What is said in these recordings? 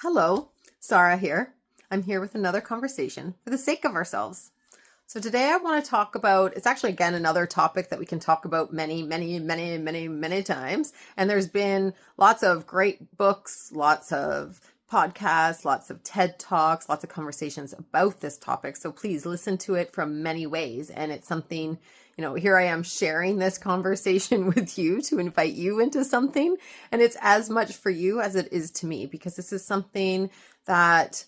Hello, Sarah here. I'm here with another conversation for the sake of ourselves. So today I want to talk about, it's actually again another topic that we can talk about many times. And there's been lots of great books, lots of podcasts, lots of TED Talks, lots of conversations about this topic. So please listen to it from many ways. And it's something, here I am sharing this conversation with you to invite you into something. And it's as much for you as it is to me, because this is something that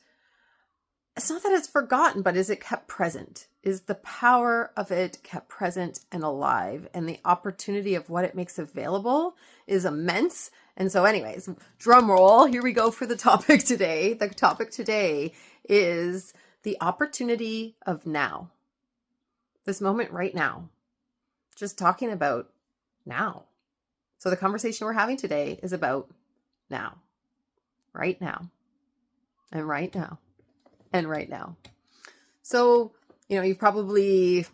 it's not that it's forgotten, but is it kept present? Is the power of it kept present and alive? And the opportunity of what it makes available is immense. And so anyways, drum roll, here we go for the topic today. The topic today is the opportunity of now. This moment right now. Just talking about now. So the conversation we're having today is about now. Right now. And right now. And right now. So, you've probably,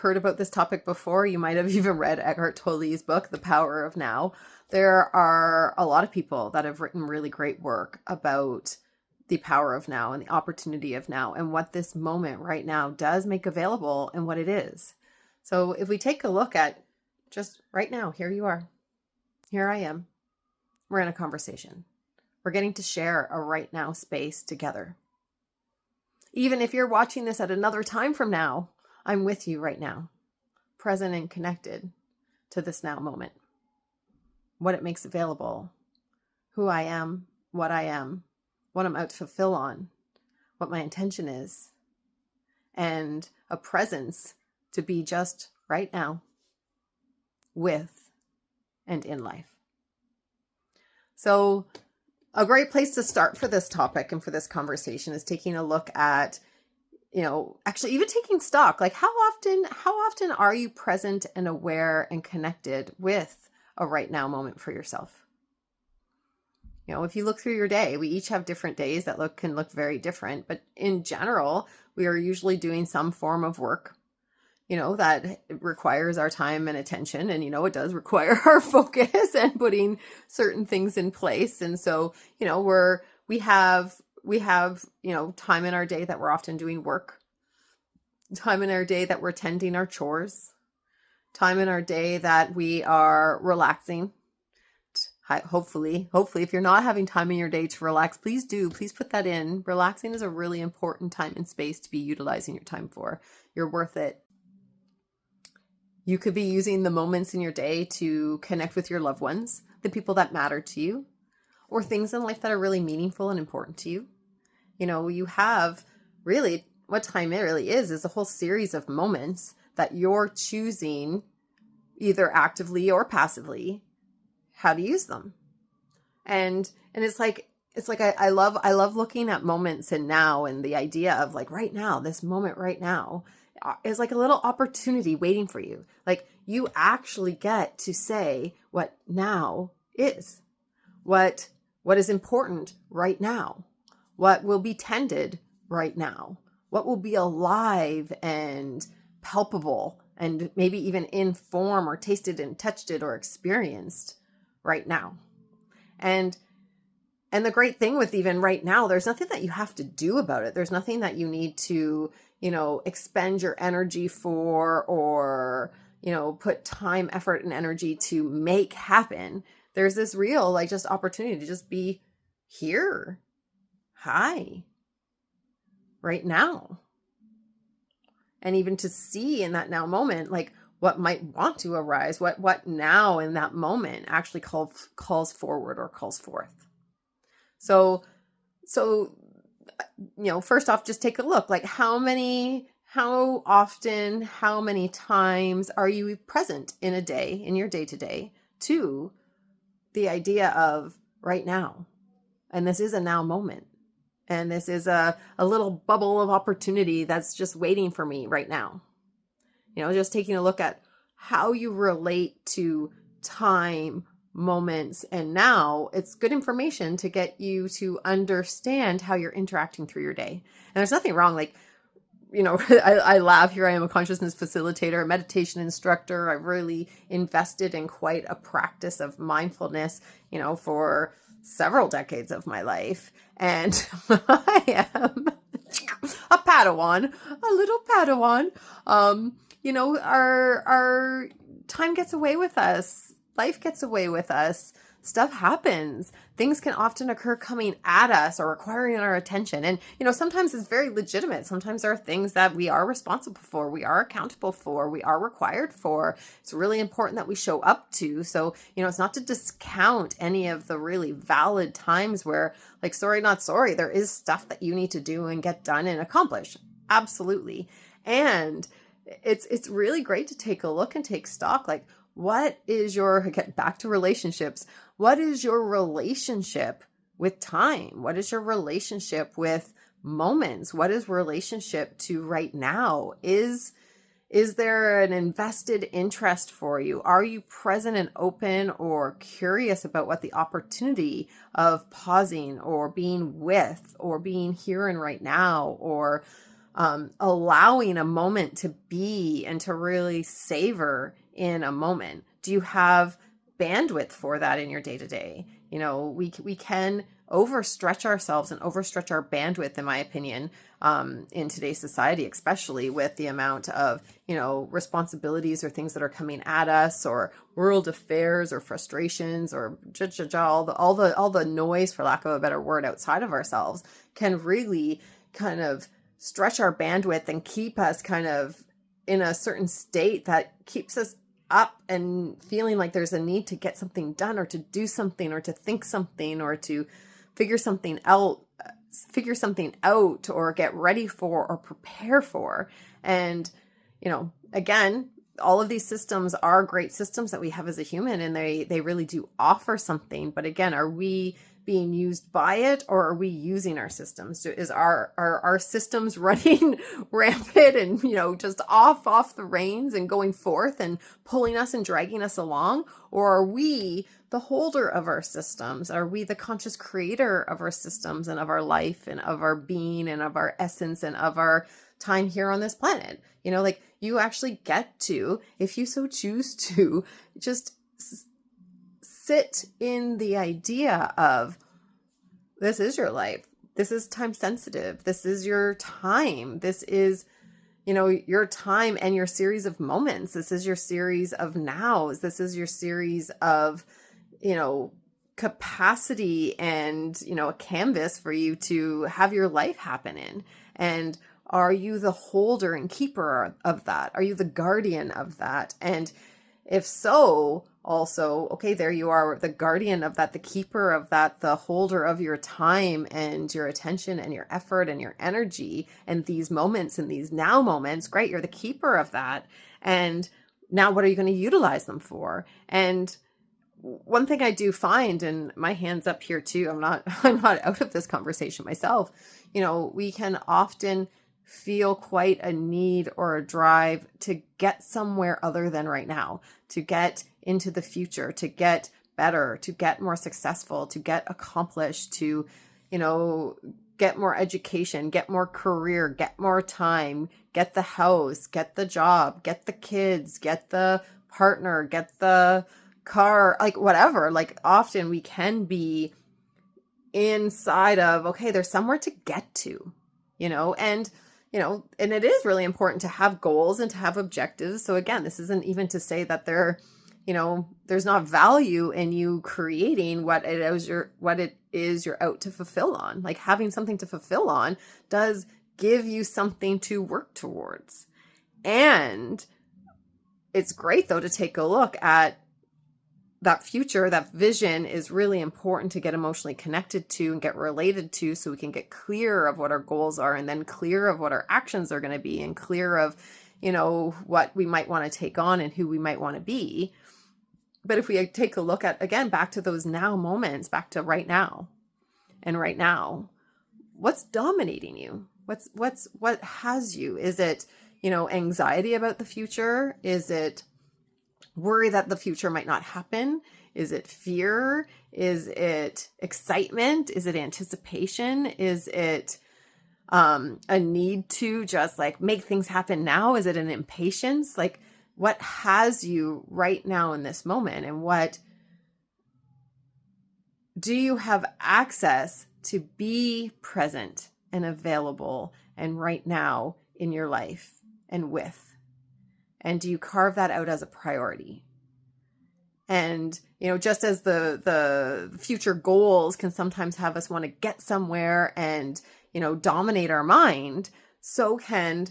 heard about this topic before. You might have even read Eckhart Tolle's book, The Power of Now. There are a lot of people that have written really great work about the power of now and the opportunity of now and what this moment right now does make available and what it is. So if we take a look at just right now, here you are. Here I am. We're in a conversation. We're getting to share a right now space together. Even if you're watching this at another time from now, I'm with you right now, present and connected to this now moment. What it makes available, who I am, what I'm out to fulfill on, what my intention is, and a presence to be just right now with and in life. So a great place to start for this topic and for this conversation is taking a look at, actually even taking stock, like how often are you present and aware and connected with a right now moment for yourself? If you look through your day, we each have different days that can look very different, but in general, we are usually doing some form of work, that requires our time and attention. And, it does require our focus and putting certain things in place. And so, we have, time in our day that we're often doing work, time in our day that we're tending our chores, time in our day that we are relaxing. Hopefully, if you're not having time in your day to relax, please put that in. Relaxing is a really important time and space to be utilizing your time for. You're worth it. You could be using the moments in your day to connect with your loved ones, the people that matter to you, or things in life that are really meaningful and important to you. You have really, what time it really is a whole series of moments that you're choosing either actively or passively how to use them. And it's like I love looking at moments and now, and the idea of like right now, this moment right now is like a little opportunity waiting for you. Like you actually get to say what now is, what is important right now, what will be tended right now, what will be alive and palpable and maybe even in form or tasted and touched it or experienced right now. And the great thing with even right now, there's nothing that you have to do about it. There's nothing that you need to, expend your energy for or, put time, effort, and energy to make happen. There's this real, just opportunity to just be here. Hi. Right now. And even to see in that now moment, what might want to arise, what now in that moment actually calls forward or calls forth. So, first off, just take a look, how often, how many times are you present in a day, in your day to day, to the idea of right now? And this is a now moment. And this is a little bubble of opportunity that's just waiting for me right now. Just taking a look at how you relate to time, moments, and now it's good information to get you to understand how you're interacting through your day. And there's nothing wrong. I laugh here. I am a consciousness facilitator, a meditation instructor. I've really invested in quite a practice of mindfulness, for several decades of my life. And I am a Padawan, a little Padawan. Our time gets away with us. Life gets away with us. Stuff happens. Things can often occur coming at us or requiring our attention. And, sometimes it's very legitimate. Sometimes there are things that we are responsible for, we are accountable for, we are required for. It's really important that we show up to. So, it's not to discount any of the really valid times where, like, sorry, not sorry, there is stuff that you need to do and get done and accomplish. Absolutely. And it's really great to take a look and take stock. Like, what is get back to relationships. What is your relationship with time? What is your relationship with moments? What is relationship to right now? Is there an invested interest for you? Are you present and open or curious about what the opportunity of pausing or being with or being here and right now, or allowing a moment to be and to really savor in a moment? Do you have bandwidth for that in your day-to-day? We can overstretch ourselves and overstretch our bandwidth, in my opinion, in today's society, especially with the amount of, responsibilities or things that are coming at us, or world affairs or frustrations, or all the noise, for lack of a better word, outside of ourselves can really kind of stretch our bandwidth and keep us kind of in a certain state that keeps us up and feeling like there's a need to get something done, or to do something, or to think something, or to figure something out, or get ready for, or prepare for. And, again, all of these systems are great systems that we have as a human, and they really do offer something. But again, are we being used by it, or are we using our systems? Is our systems running rampant and, just off the reins and going forth and pulling us and dragging us along? Or are we the holder of our systems? Are we the conscious creator of our systems and of our life and of our being and of our essence and of our time here on this planet? You actually get to, if you so choose to, just sit in the idea of, this is your life. This is time sensitive. This is your time. This is, your time and your series of moments. This is your series of nows. This is your series of, capacity and, a canvas for you to have your life happen in. And are you the holder and keeper of that? Are you the guardian of that? And if so, also, okay, there you are, the guardian of that, the keeper of that, the holder of your time and your attention and your effort and your energy and these moments and these now moments. Great, you're the keeper of that. And now what are you going to utilize them for? And one thing I do find, and my hand's up here too, I'm not out of this conversation myself. We can often feel quite a need or a drive to get somewhere other than right now, to get into the future, to get better, to get more successful, to get accomplished, to, get more education, get more career, get more time, get the house, get the job, get the kids, get the partner, get the car, like whatever. Like, often we can be inside of, okay, there's somewhere to get to, and it is really important to have goals and to have objectives. So again, this isn't even to say that there's not value in you creating what it is you're out to fulfill on. Like, having something to fulfill on does give you something to work towards. And it's great though to take a look at that future. That vision is really important to get emotionally connected to and get related to, so we can get clear of what our goals are, and then clear of what our actions are going to be, and clear of, what we might want to take on and who we might want to be. But if we take a look at, again, back to those now moments, back to right now, and right now, what's dominating you? What has you? Is it, anxiety about the future? Is it worry that the future might not happen? Is it fear? Is it excitement? Is it anticipation? Is it a need to just like make things happen now? Is it an impatience? Like, what has you right now in this moment? And what Do you have access to be present and available and right now in your life and with? And do you carve that out as a priority? And, just as the future goals can sometimes have us want to get somewhere and, dominate our mind, so can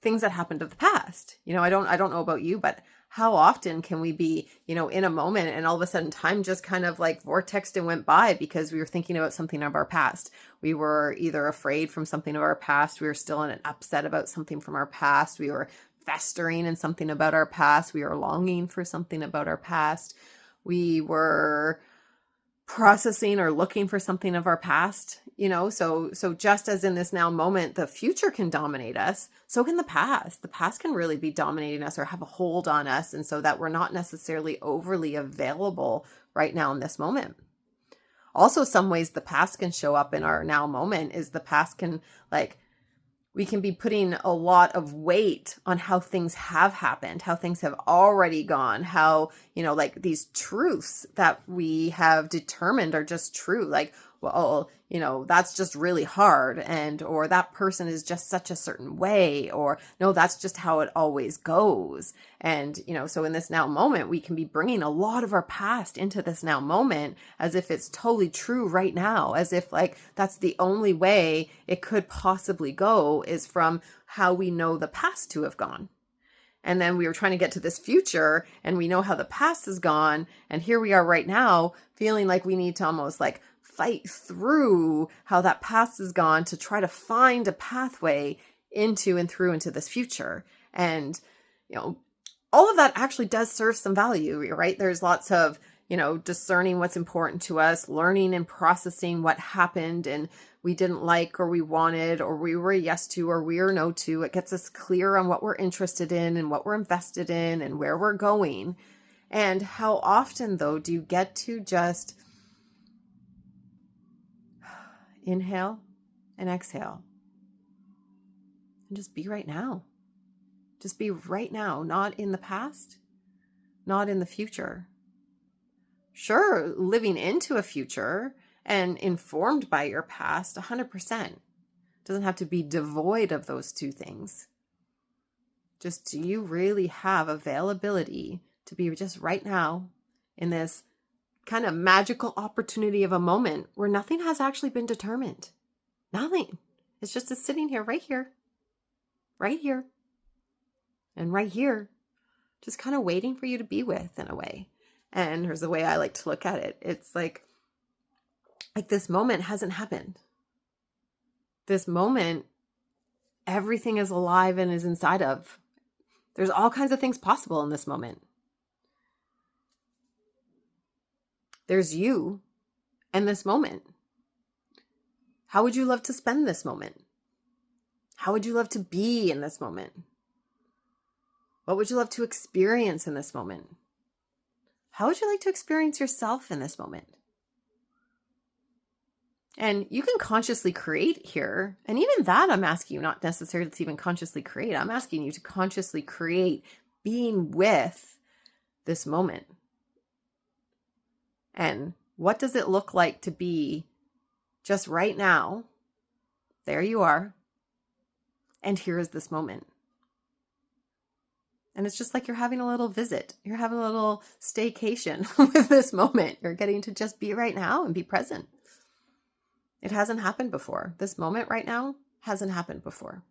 things that happened of the past. I don't know about you, but how often can we be, in a moment and all of a sudden time just kind of like vortexed and went by because we were thinking about something of our past. We were either afraid from something of our past. We were still in an upset about something from our past. We were festering in something about our past. We were longing for something about our past. We were processing or looking for something of our past, so just as in this now moment, the future can dominate us, so can the past. The past can really be dominating us or have a hold on us. And so that we're not necessarily overly available right now in this moment. Also, some ways the past can show up in our now moment is the past can we can be putting a lot of weight on how things have happened, how things have already gone, how, these truths that we have determined are just true. Like, well, that's just really hard. Or that person is just such a certain way, or no, that's just how it always goes. And, so in this now moment, we can be bringing a lot of our past into this now moment as if it's totally true right now, as if that's the only way it could possibly go is from how we know the past to have gone. And then we were trying to get to this future and we know how the past has gone. And here we are right now feeling like we need to almost fight through how that past is gone to try to find a pathway into and through into this future. And, all of that actually does serve some value, right? There's lots of, discerning what's important to us, learning and processing what happened and we didn't like or we wanted or we were yes to or we were no to. It gets us clear on what we're interested in and what we're invested in and where we're going. And how often, though, do you get to just inhale and exhale and just be right now? Just be right now, not in the past, not in the future. Sure, living into a future and informed by your past, 100%. Doesn't have to be devoid of those two things. Just, do you really have availability to be just right now in this kind of magical opportunity of a moment where nothing has actually been determined? Nothing. It's just sitting here, right here, and right here, just kind of waiting for you to be with in a way. And here's the way I like to look at it. It's like this moment hasn't happened. This moment, everything is alive and is inside of. There's all kinds of things possible in this moment. There's you and this moment. How would you love to spend this moment? How would you love to be in this moment? What would you love to experience in this moment? How would you like to experience yourself in this moment? And you can consciously create here. And even that I'm asking you not necessarily to even consciously create. I'm asking you to consciously create being with this moment. And what does it look like to be just right now? There you are. And here is this moment. And it's just like you're having a little visit. You're having a little staycation with this moment. You're getting to just be right now and be present. It hasn't happened before. This moment right now hasn't happened before.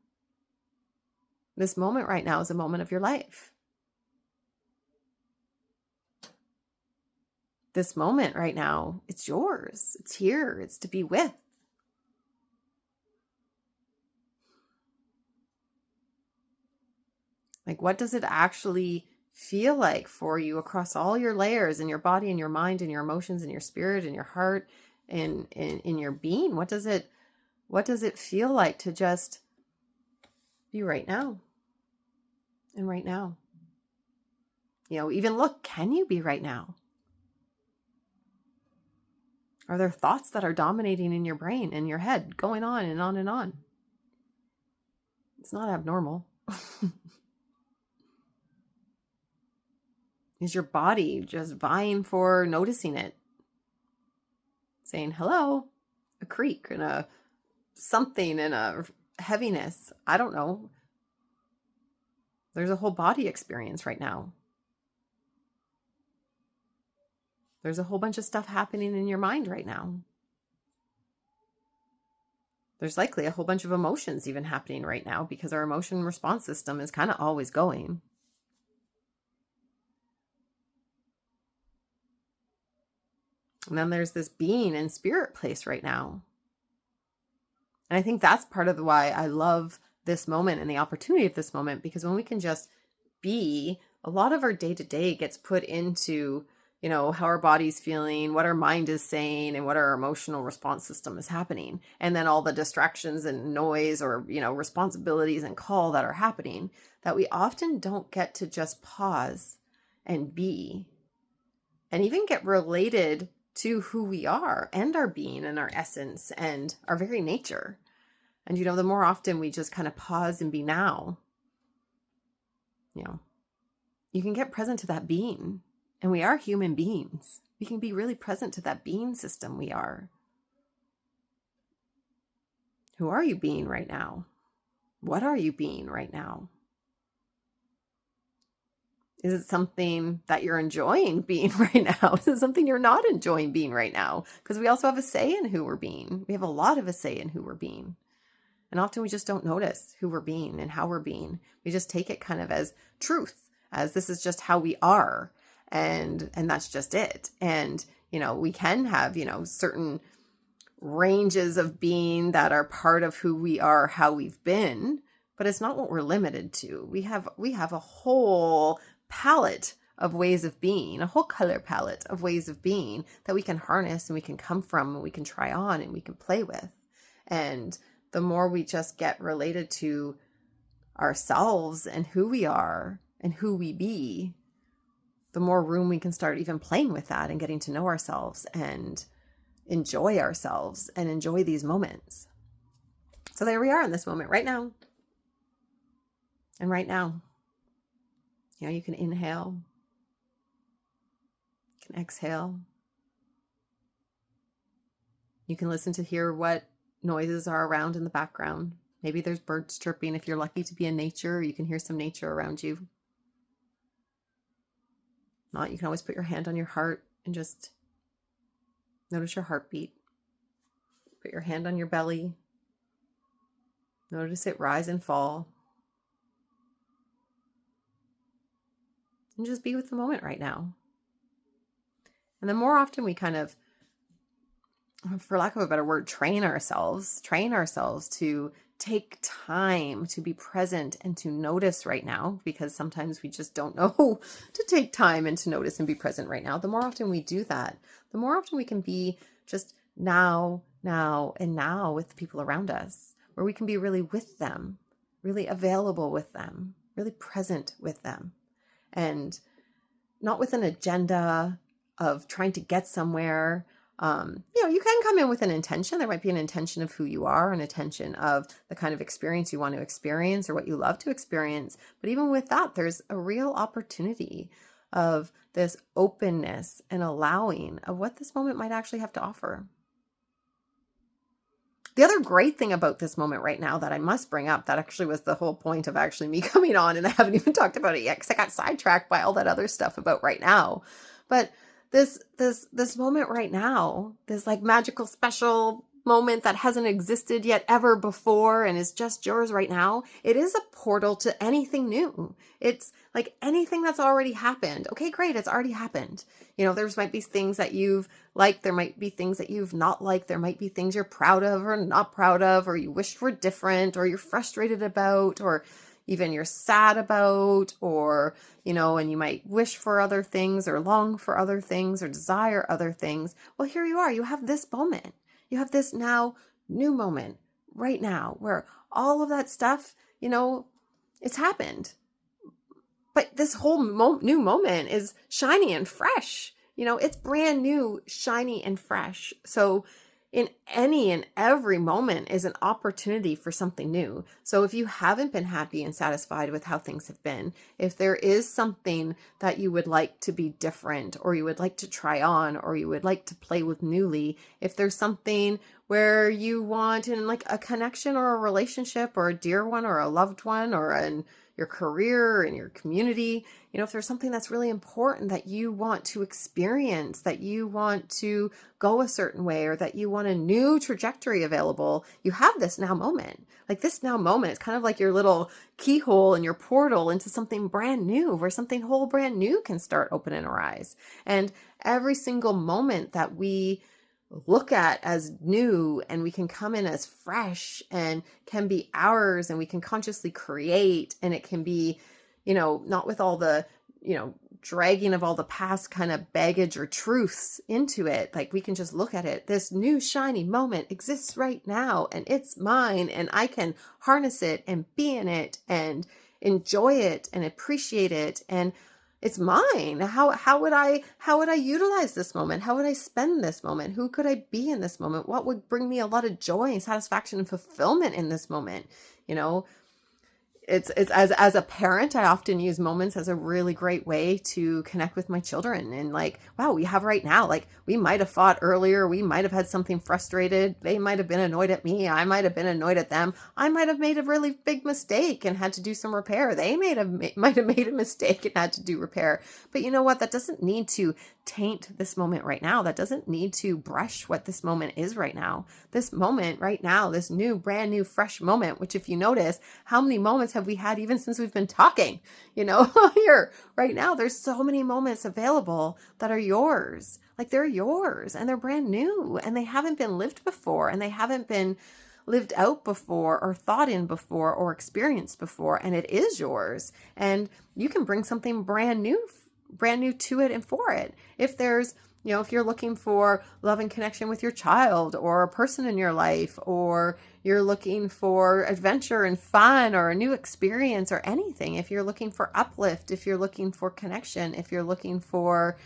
This moment right now is a moment of your life. This moment right now, it's yours. It's here. It's to be with. What does it actually feel like for you across all your layers in your body and your mind and your emotions and your spirit and your heart and in your being? What does it feel like to just be right now and right now? Even look, can you be right now? Are there thoughts that are dominating in your brain and your head going on and on and on? It's not abnormal. Is your body just vying for noticing it? saying, hello, a creak and a something and a heaviness. I don't know. There's a whole body experience right now. There's a whole bunch of stuff happening in your mind right now. There's likely a whole bunch of emotions even happening right now because our emotion response system is kind of always going. And then there's this being and spirit place right now. And I think that's part of why I love this moment and the opportunity of this moment, because when we can just be, a lot of our day-to-day gets put into, how our body's feeling, what our mind is saying, and what our emotional response system is happening. And then all the distractions and noise or, responsibilities and call that are happening, that we often don't get to just pause and be and even get related to who we are and our being and our essence and our very nature. And, the more often we just kind of pause and be now, you can get present to that being. And we are human beings. We can be really present to that being system we are. Who are you being right now? What are you being right now? Is it something that you're enjoying being right now? Is it something you're not enjoying being right now? Because we also have a say in who we're being. We have a lot of a say in who we're being. And often we just don't notice who we're being and how we're being. We just take it kind of as truth, as this is just how we are. And that's just it. And, we can have, certain ranges of being that are part of who we are, how we've been, but it's not what we're limited to. We have a whole palette of ways of being, a whole color palette of ways of being that we can harness and we can come from and we can try on and we can play with. And the more we just get related to ourselves and who we are and who we be, the more room we can start even playing with that and getting to know ourselves and enjoy ourselves and enjoy these moments. So there we are in this moment right now. And right now, you can inhale, you can exhale. You can listen to hear what noises are around in the background. Maybe there's birds chirping. If you're lucky to be in nature, you can hear some nature around you. Not, you can always put your hand on your heart and just notice your heartbeat. Put your hand on your belly. Notice it rise and fall. And just be with the moment right now. And the more often we kind of, for lack of a better word, train ourselves to take time to be present and to notice right now, because sometimes we just don't know to take time and to notice and be present right now. The more often we do that, the more often we can be just now, and now with the people around us, where we can be really with them, really available with them, really present with them. And not with an agenda of trying to get somewhere. You can come in with an intention. There might be an intention of who you are, an intention of the kind of experience you want to experience or what you love to experience. But even with that, there's a real opportunity of this openness and allowing of what this moment might actually have to offer. The other great thing about this moment right now that I must bring up, that actually was the whole point of actually me coming on, and I haven't even talked about it yet because I got sidetracked by all that other stuff about right now. But this moment right now, this like magical special moment that hasn't existed yet ever before and is just yours right now, it is a portal to anything new. It's like anything that's already happened. Okay, great, it's already happened. There's might be things that you've liked, there might be things that you've not liked, there might be things you're proud of or not proud of, or you wished were different, or you're frustrated about, or even you're sad about, or, and you might wish for other things or long for other things or desire other things. Well, here you are, you have this moment. You have this now new moment right now where all of that stuff, it's happened. But this whole new moment is shiny and fresh. It's brand new, shiny and fresh. So, in any and every moment is an opportunity for something new. So if you haven't been happy and satisfied with how things have been, if there is something that you would like to be different, or you would like to try on, or you would like to play with newly, if there's something where you want in like a connection or a relationship or a dear one or a loved one or in your career, in your community, if there's something that's really important that you want to experience, that you want to go a certain way, or that you want a new trajectory available, you have this now moment. Like this now moment, it's kind of like your little keyhole and your portal into something brand new, where something whole brand new can start opening our eyes. And every single moment that we look at as new, and we can come in as fresh and can be ours, and we can consciously create, and it can be, not with all the, dragging of all the past kind of baggage or truths into it. Like we can just look at it. This new shiny moment exists right now, and it's mine, and I can harness it and be in it and enjoy it and appreciate it. And it's mine. How would I utilize this moment? How would I spend this moment? Who could I be in this moment? What would bring me a lot of joy and satisfaction and fulfillment in this moment? It's as a parent, I often use moments as a really great way to connect with my children. And like, wow, we have right now, like we might have fought earlier. We might have had something frustrated. They might have been annoyed at me. I might have been annoyed at them. I might have made a really big mistake and had to do some repair. They might have made a mistake and had to do repair. But you know what? That doesn't need to taint this moment right now. That doesn't need to brush what this moment is right now. This moment right now, this new, brand new, fresh moment, which if you notice, how many moments have we had even since we've been talking, here right now, there's so many moments available that are yours. Like they're yours, and they're brand new, and they haven't been lived before, and they haven't been lived out before, or thought in before, or experienced before. And it is yours, and you can bring something brand new to it and for it. If there's, if you're looking for love and connection with your child or a person in your life, or you're looking for adventure and fun or a new experience or anything, if you're looking for uplift, if you're looking for connection, if you're looking for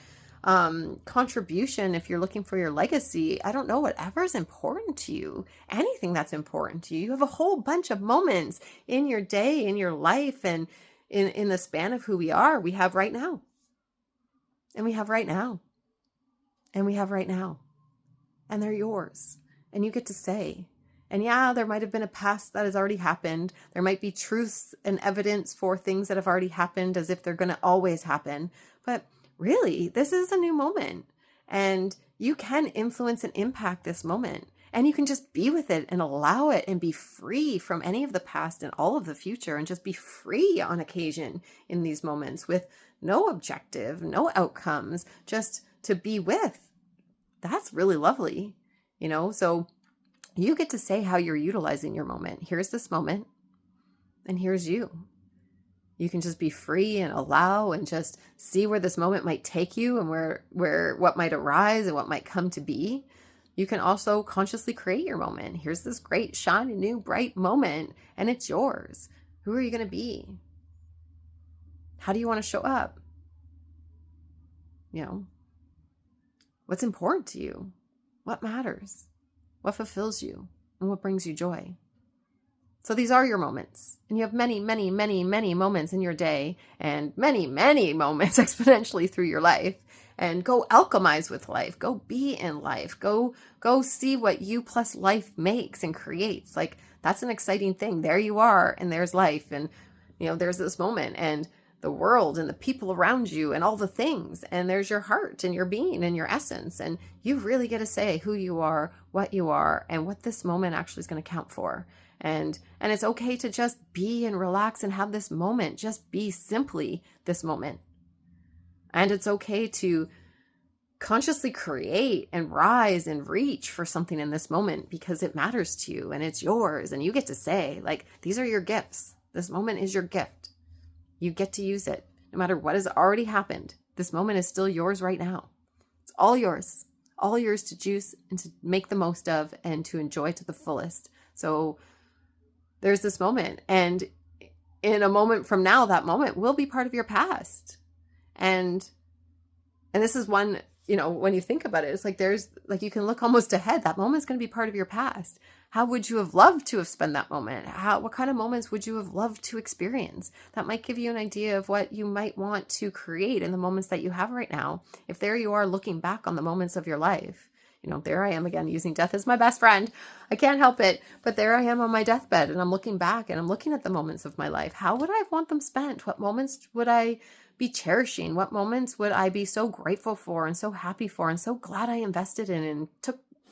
contribution, if you're looking for your legacy, I don't know, whatever's important to you, anything that's important to you, you have a whole bunch of moments in your day, in your life, and in the span of who we are. We have right now. And we have right now. And we have right now. And they're yours. And you get to say. And yeah, there might have been a past that has already happened. There might be truths and evidence for things that have already happened as if they're going to always happen. But really, this is a new moment. And you can influence and impact this moment. And you can just be with it and allow it and be free from any of the past and all of the future, and just be free on occasion in these moments with no objective, no outcomes, just to be with. That's really lovely, so you get to say how you're utilizing your moment. Here's this moment, and here's you. You can just be free and allow and just see where this moment might take you, and where what might arise and what might come to be. You can also consciously create your moment. Here's this great, shiny, new, bright moment, and it's yours. Who are you going to be? How do you want to show up? What's important to you? What matters? What fulfills you? And what brings you joy? So these are your moments. And you have many, many, many, many moments in your day, and many, many moments exponentially through your life. And go alchemize with life. Go be in life. Go see what you plus life makes and creates. Like, that's an exciting thing. There you are, and there's life, and there's this moment, and the world, and the people around you, and all the things, and there's your heart and your being and your essence, and you really get to say who you are, and what this moment actually is going to count for. And it's okay to just be and relax and have this moment. Just be simply this moment. And it's okay to consciously create and rise and reach for something in this moment, because it matters to you and it's yours, and you get to say, like, these are your gifts. This moment is your gift. You get to use it. No matter what has already happened, this moment is still yours right now. It's all yours to juice and to make the most of and to enjoy to the fullest. So there's this moment, and in a moment from now, that moment will be part of your past. And this is one, when you think about it, it's like there's like you can look almost ahead. That moment's going to be part of your past. How would you have loved to have spent that moment? What kind of moments would you have loved to experience? That might give you an idea of what you might want to create in the moments that you have right now. If there you are looking back on the moments of your life, there I am again using death as my best friend. I can't help it. But there I am on my deathbed and I'm looking back and I'm looking at the moments of my life. How would I want them spent? What moments would I be cherishing? What moments would I be so grateful for and so happy for and so glad I invested in and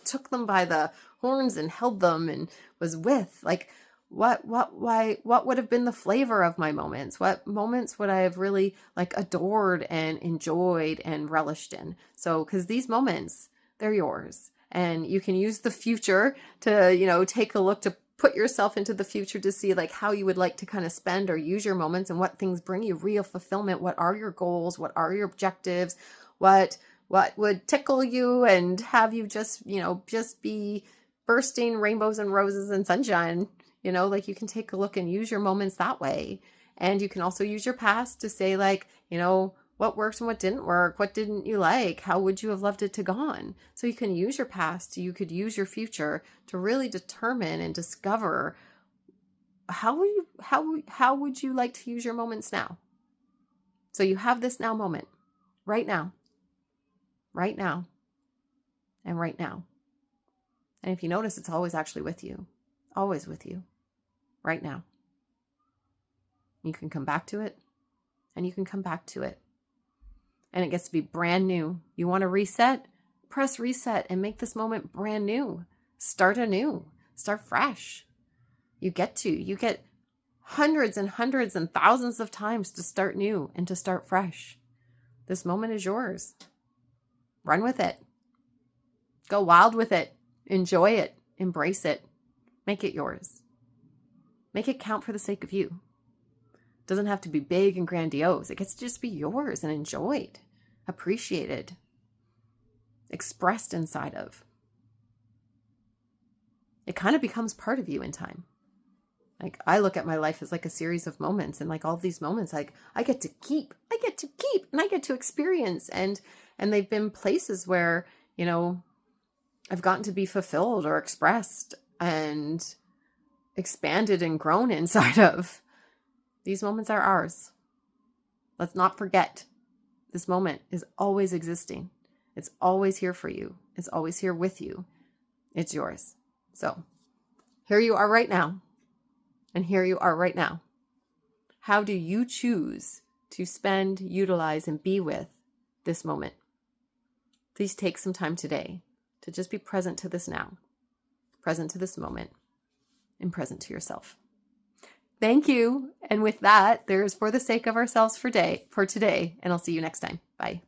took them by the horns and held them and was with? Like what would have been the flavor of my moments? What moments would I have really like adored and enjoyed and relished in? So because these moments, they're yours, and you can use the future to take a look, to put yourself into the future to see like how you would like to kind of spend or use your moments and what things bring you real fulfillment. What are your goals? What are your objectives? What would tickle you and have you just be bursting rainbows and roses and sunshine? Like you can take a look and use your moments that way. And you can also use your past to say like, what worked and what didn't work? What didn't you like? How would you have loved it to gone? So you can use your past, you could use your future to really determine and discover how would you like to use your moments now? So you have this now moment, right now, and right now. And if you notice, it's always actually with you, always with you, right now. You can come back to it, and you can come back to it. And it gets to be brand new. You want to reset? Press reset and make this moment brand new. Start anew. Start fresh. You get hundreds and hundreds and thousands of times to start new and to start fresh. This moment is yours. Run with it. Go wild with it. Enjoy it. Embrace it. Make it yours. Make it count for the sake of you. Doesn't have to be big and grandiose. It gets to just be yours and enjoyed, appreciated, expressed inside of. It kind of becomes part of you in time. Like I look at my life as like a series of moments, and like all of these moments, like I get to keep, and I get to experience. And they've been places where, I've gotten to be fulfilled or expressed and expanded and grown inside of. These moments are ours. Let's not forget. This moment is always existing. It's always here for you. It's always here with you. It's yours. So here you are right now. And here you are right now. How do you choose to spend, utilize, and be with this moment? Please take some time today to just be present to this now, present to this moment, and present to yourself. Thank you. And with that, there's For the Sake of Ourselves for today. And I'll see you next time. Bye.